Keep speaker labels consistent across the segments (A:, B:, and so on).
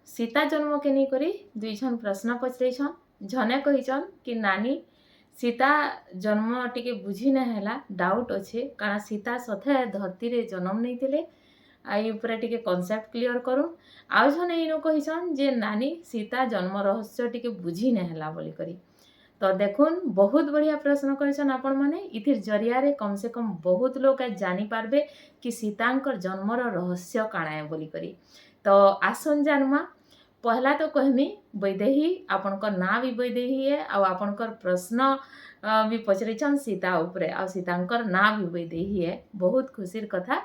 A: सीता जन्म के नहीं करी दुई जन प्रश्न पचरेछन। जने कहिछन कि नानी सीता जन्म टिके बुझी ना हैला डाउट अच्छे कारण सीता सथे धरती रे जन्म नहीं थिले आई ऊपर टिके कॉन्सेप्ट क्लियर करूँ। आउ जने इनो कहिछन जे नानी सीता जन्म रहस्य टिके बुझी ना हैला बोली करी। तो देखुन बहुत बढ़िया प्रश्न करेछन आपण माने इथिर जरिया रे कम से कम बहुत लोग आज जानी पारबे कि सीतांकर जन्मर रहस्य काଣା है बोली करी। तो आसन जानमा पहला तो कहमी वैदेही आपणकर ना भी वैदेही है आ आपणकर प्रश्न भी पचरेछन सीता उपरे आ सीतांकर ना भी वैदेही है बहुत खुशीर कथा।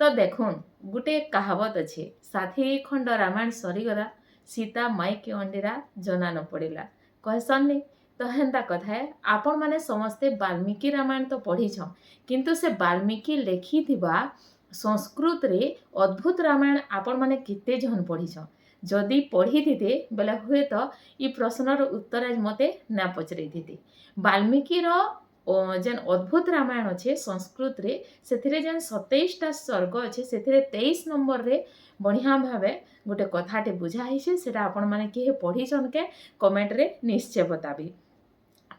A: तो देखुन गुटे कहावत अच्छे साथी खंड रामायण सरीगला सीता माई के अंडीरा जना न पड़ेला कहसन नहीं। तो हेन्ता कथा है आपण माने समस्ते वाल्मीकि रामायण तो पढ़ी छ किंतु से वाल्मीकि लेखि थिबा संस्कृत रे अद्भुत रामायण आपण माने किते जन पढ़ी छ जदि पढ़ी थिते बेले हुए तो ई प्रश्नर उत्तर आज मते ना पचरे थिते। वाल्मीकि रो जेन अद्भुत रामायण अच्छे संस्कृत रे सेथिरे जेन 27टा सर्ग अच्छे सेथिरे 23 नंबर रे बढ़िया भावे गोटे कथाटे बुझाई छे सेटा आपण माने किहे पढ़ी छन के कमेंट रे निश्चय बताबी।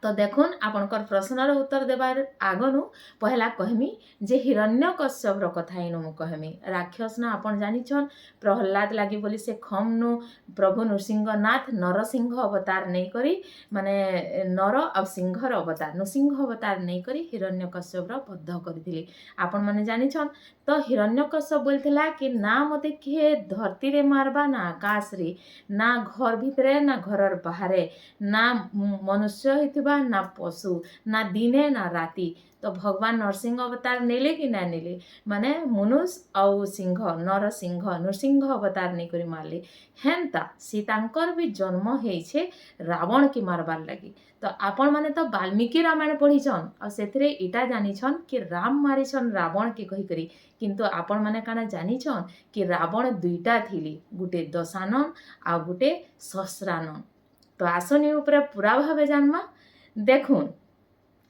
A: तो देखुन आपणकर प्रश्नर उत्तर देवार आगनु पहला कहमी जे हिरण्यकश्यप कथा इनु मु कहमी। राक्षस ना आपण जानिछन प्रहलाद लागी बोली से खमनु प्रभु नृसिंहनाथ नरसिंह अवतार नहीं करी माने नर आ सिंहर अवतार नृसिंह अवतार नहीं करी हिरण्यकश्यप बद्ध करथिले आपण माने जानिछन। तो हिरण्यकश्यप बोलथिला कि ना मते के धरती रे मारबा ना आकाश रे ना घर भितरे ना घरर बाहरे ना मनुष्य हिथिबा ना पशु ना दिने ना राति। तो भगवान नरसिंह अवतार नेले कि ना नेले माने मनुष्य आउ सिंह नरसिंह नृसिंह अवतार नहीं करी मारले हेन्ता सीतांकर भी जन्म हेइछे रावण की मारबार लगी। तो आपण माने तो वाल्मीकि रामायण पढ़ीछन और सेथिरे इटा जानिछन कि राम मारिछन रावण के कही करी किंतु आपण माने काना जानिछन कि रावण दुईटा थिली गुटे दशानन आ गुटे सहस्रानन। तो आसनी ऊपर पूरा भावे जानमा देखुन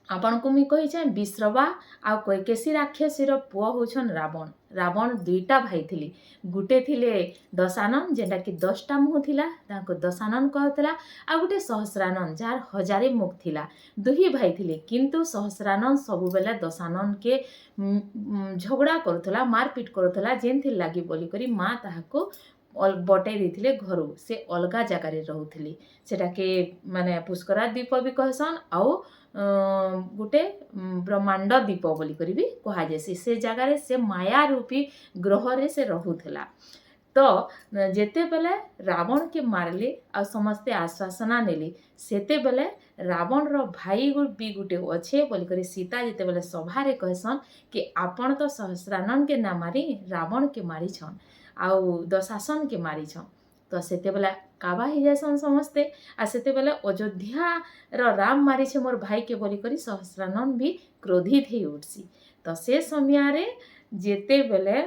A: आपण को मी कही विश्रवा आ कैकेसी राक्षसीर पुआ होछन रावण। रावण दुईटा भाई थिली गुटे थिले दशानन जेटा कि 10टा मुह थिला ताको दशानन कहतला आ गुटे सहस्रानन जार 1000 मुख थिला दुही भाई थिले किंतु सहस्रानन सब बेला दशानन के झगड़ा करथला मारपीट करथला जेन थिल लागी बोली करी मां ताहाको बटे देथिले घरु से अलगा जगार रोथली सेटा के माने पुष्करा द्वीप भी कहसन आउ गोटे ब्रह्मांड द्वीप बोली करी भी कहा जासी से जगार से माया रूपी ग्रह रे से रहुथला। तो जेते बेले रावण के मारले आ समस्ते आश्वासना नेले सेते बेले रावण रो भाई भी गुटे अच्छे बोली करी सीता जेते बेले सभा रे कहसन कि आपण तो सहस्रानन के ना मारी रावण के मारी छन आउ दशासन के मारी छन। तो सेते बेला काबा ही जासन समस्ते आ सेते बेले अयोध्या रो राम मारी छे मोर भाई के बोली करी सहस्रानन भी क्रोधित ही उठसी। तो से समय रे जेते बेले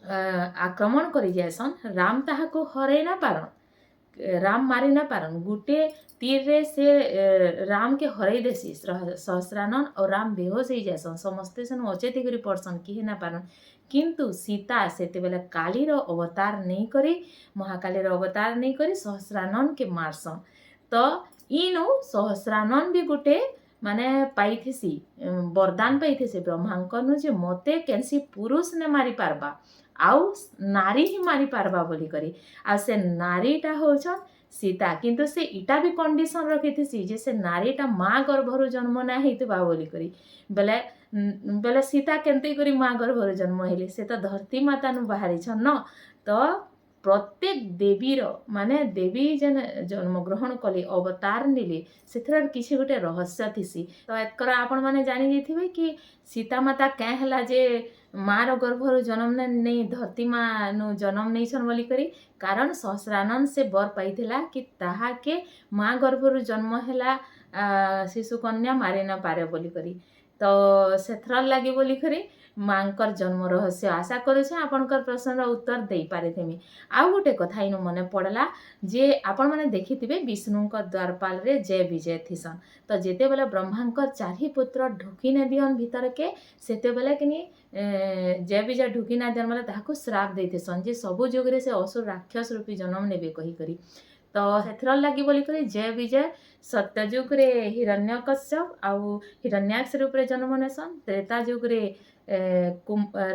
A: आक्रमण करी जासन राम ताहाको हरै ना पारन राम मारी ना पारन गुटे तीर रे से राम के हरै देसी सहस्रानन और राम बेहोश ही जासन समस्ते सन अचेत करी पड़सन कि ना पारन किंतु सीता सेते बेले कालीर अवतार नहीं करी महाकालीर अवतार नहीं करी सहस्रानन के मारसन। तो इनु सहस्रानन भी गुटे माने पाइथिसी वरदान पाइथिसी ब्रह्मांकनु जे मते केनसी पुरुष ने मारी पारबा आउ नारी ही मारी पारबा बोली करी आ से नारीटा होछन सीता किंतु से इटा भी कंडीशन रखिथिसी जे से नारीटा माँ गर्भरु जन्म ना हेतबा बोली करी बेले बेले सीता केनते करी माँ गर्भरु जन्म हेले से तो धरती माता नु बाहरी छन न। तो प्रत्येक देवीर माने देवी जेन जन्म ग्रहण कले अवतार नेले सेथर किसी गोटे रहस्य थिसी। तो एतकर आपण माने जानि जेथिबे कि सीता माता क्या हला जे मार गर्भरु जन्म नहीं धरती माँ नु जन्म नहीं छन बोली करी कारण सहस्रानन से बर पाइथिला कि ताहा के माँ गर्भरु जन्म हला शिशु कन्या मारी ना पारे बोली करी। तो सेथर लागी बोली करी ମାଙ୍କର ଜନ୍ମ ରହସ୍ୟ। ଆଶା କରୁଛେ ଆପଣଙ୍କର ପ୍ରଶ୍ନର ଉତ୍ତର ଦେଇପାରିଥିମି। ଆଉ ଗୋଟେ କଥା ଇନୁ ମନେ ପଡ଼ଲା ଯେ ଆପଣମାନେ ଦେଖିଥିବେ ବିଷ୍ଣୁଙ୍କ ଦ୍ୱାରପାଳରେ ଜୟ ବିଜୟ ଥିସନ୍। ତ ଯେତେବେଲେ ବ୍ରହ୍ମାଙ୍କର 4 ପୁତ୍ର ଢୁକି ନାଇଁ ଦିଅନ୍ ଭିତରକେ ସେତେବେଲେ କିନି ଜୟ ବିଜୟ ଢୁକି ନାଇଁ ଦିଅନ୍ ବେଲେ ତାହାକୁ ଶ୍ରାପ ଦେଇଥିସନ୍ ଯେ ସବୁ ଯୁଗରେ ସେ ଅସୁର ରାକ୍ଷସ ରୂପୀ ଜନ୍ମ ନେବେ କହିକରି। ତ ସେଥିରର୍ ଲାଗି ବୋଲିକରି ଜୟ ବିଜୟ ସତ୍ୟଯୁଗରେ ହିରଣ୍ୟକଶ୍ୟପ ଆଉ ହିରଣ୍ୟାକ୍ଷ ରୂପରେ ଜନ୍ମ ନେସନ୍। ତ୍ରେତା ଯୁଗରେ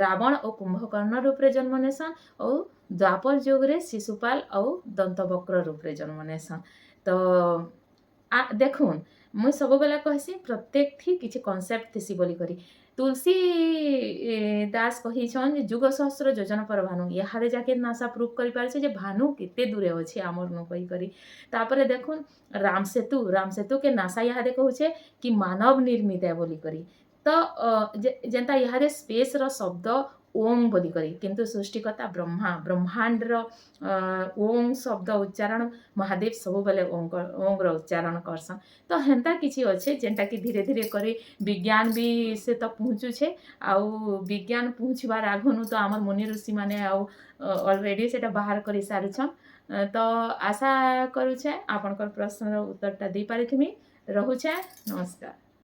A: ରାବଣ ଓ କୁମ୍ଭକର୍ଣ୍ଣ ରୂପରେ ଜନ୍ମ ନେସନ୍। ଆଉ ଦ୍ୱାପର ଯୁଗରେ ଶିଶୁପାଲ ଆଉ ଦନ୍ତବକ୍ର ରୂପରେ ଜନ୍ମ ନେସନ୍। ତ ଦେଖୁନ୍ ମୁଇଁ ସବୁବେଲେ କହେସି ପ୍ରତ୍ୟେକଥି କିଛି କନସେପ୍ଟ ଥିସି ବୋଲିକରି। ତୁଳସୀ ଦାସ କହିଛନ୍ ଯେ ଯୁଗ ସହସ୍ର ଯୋଜନ ପର ଭାନୁ। ଇହାଦେ ଯାକେ ନାସା ପ୍ରୁଭ୍ କରିପାରିଛେ ଯେ ଭାନୁ କେତେ ଦୂରେ ଅଛେ ଆମରନୁ କହିକରି। ତାପରେ ଦେଖୁନ୍ ରାମସେତୁକେ ନାସା ଇହାଦେ କହୁଛେ କି ମାନବ ନିର୍ମିତ ବୋଲିକରି। ତ ଯେନ୍ତା ଇହାଦେ ସ୍ପେସ୍ର ଶବ୍ଦ ଓମ୍ ବୋଲିକରି କିନ୍ତୁ ସୃଷ୍ଟିକର୍ତ୍ତା ବ୍ରହ୍ମାଣ୍ଡର ଓମ୍ ଶବ୍ଦ ଉଚ୍ଚାରଣ ମହାଦେବ ସବୁବେଲେ ଓମ୍ର ଉଚ୍ଚାରଣ କରସନ୍। ତ ହେନ୍ତା କିଛି ଅଛେ ଯେନ୍ଟାକି ଧୀରେ ଧୀରେ କରି ବିଜ୍ଞାନ ବି ସେ ତ ପହଞ୍ଚୁଛେ। ଆଉ ବିଜ୍ଞାନ ପହଞ୍ଚିବାର ଆଗନୁ ତ ଆମର ମୁନି ଋଷିମାନେ ଆଉ ଅଲରେଡ଼ି ସେଟା ବାହାର କରି ସାରିଛନ୍। ତ ଆଶା କରୁଛେ ଆପଣଙ୍କର ପ୍ରଶ୍ନର ଉତ୍ତରଟା ଦେଇପାରିଥିମି। ରହୁଛେ, ନମସ୍କାର।